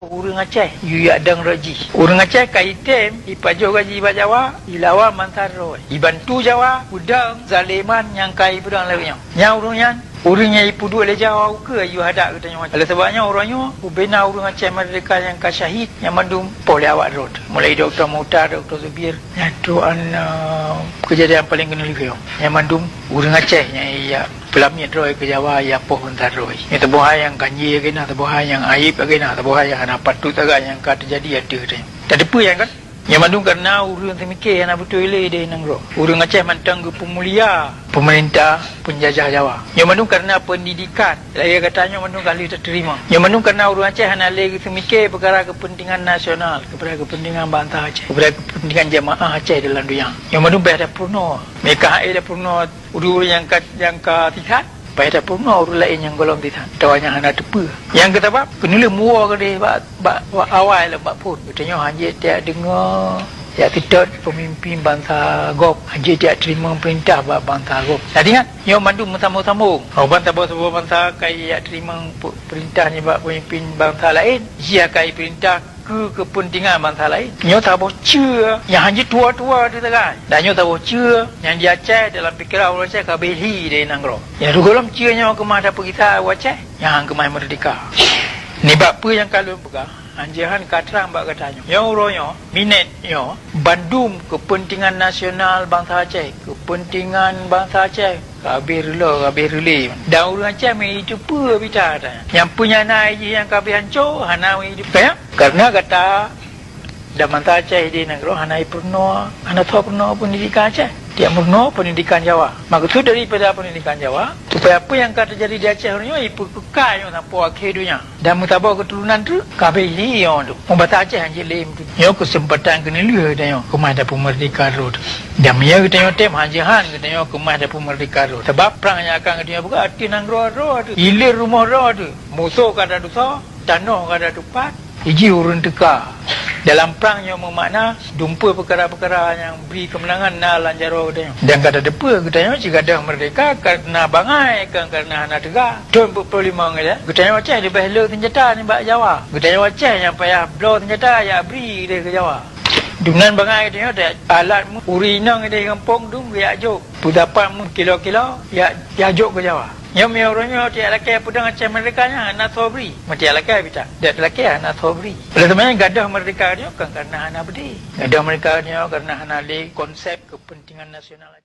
Urang Aceh, yuyak dang raji. Urang Aceh kaitem, ipajo gaji ba Jawa, ilawa mantaro. Ibantu Jawa, udang zaliman yang kai pedang larinya. Nya urangnya, urangnya ipudu le Jawa ke ayu hadak katanya. Oleh sebabnya orangnya ubena urang Aceh merdeka yang ka syahid yang mandum pole awak road. Mulai Dr. Muhtar, Dr. Zubir, itu kejadian paling kena lihat. Yang mandum urang Aceh yang iya pelamit roy ke Jawa ya pohon taroi. Itu bohai yang kanji kena, bohai yang aib kena, bohai yang anak patut agak yang kata jadi ada deh. Tadi apa yang kan? Yang mandung karena urang temikir yang betul le deh nangro. Urang Aceh mantang ke pemulia pemerintah penjajah Jawa. Yang mandung karena pendidikan. Saya katanya mandung kali tak terima. Yang mandung karena urang Aceh hana le temikir perkara kepentingan nasional, kepada kepentingan bangsa Aceh, kepada kepentingan jemaah Aceh dalam dunia. Yang mandung pada purno. Mereka ada purno urang yang ka tihat. Pada purno urang lain yang golong tihat. Tawanya hana tepu. Yang kata bab kenila muar ke dia bak awal lah bak pun. Katanya hanya dia dengar ya tidak pemimpin bangsa Gop. Hanya dia terima perintah bak bangsa Gop. Jadi kan yang mandu sama-sama. Bangsa kaya terima perintahnya bak pemimpin bangsa lain. Dia kaya perintah kepentingan bangsa lain. Nyo tak boleh cia yang hanya tua-tua di tegan. Dan nyo tak boleh cia yang dia Aceh dalam fikiran orang Aceh kabeli di nangro. Yang golong cia nyo kemah dapat kita Aceh yang kemah merdeka. Ni bab apa yang kalau pegang anjahan katrang bak katanya. Yang urangnya minat nyo bandum kepentingan nasional bangsa Aceh, kepentingan bangsa Aceh. Kabir rela. Dan urang Aceh mai itu apa bicara. Yang punya naik yang kabir hancur, hana mai itu. Kaya? Karena kata dah bangsa Aceh di negara hana purno, hana tahu purno pendidikan Aceh. Dia purno pendidikan Jawa. Maksud daripada pendidikan Jawa, supaya apa yang kata jadi di Aceh orangnya ipu kekal yang sampai akhir dunia. Dan mutabak keturunan tu kabir yang tu. Membahasa Aceh hanya lem tu. Yo kesempatan kena lihat dia kemah dapat merdeka road. Dan dia katanya tem hanjahan katanya kemah dapat merdeka road. Sebab perang yang akan katanya buka hati nanggro road tu. Ilir rumah road tu. Musuh kada dosa, tanah kada tupat. Iji urun teka. Dalam perang yang bermakna dumpa perkara-perkara yang beri kemenangan na lanjaro katanya. Dan kata depa katanya jika dah merdeka karena bangai kan karena anak tegak. Tahun 45 kata. Katanya Aceh dia behlo senjata ni bak Jawa. Katanya Aceh yang payah blow senjata ya beri dia ke Jawa. Dengan bangai katanya ada alat urinang dia kampung tu ya jok. Pudapan kilo-kilo ya jok ke Jawa. Yang orangnya tiada laki pedang Aceh merdekanya anak sobri. Mati laki bita. Dia laki anak sobri. Oleh sebenarnya gadah merdeka dia kan karena anak bedi. Gadah merdeka dia karena anak konsep kepentingan nasional.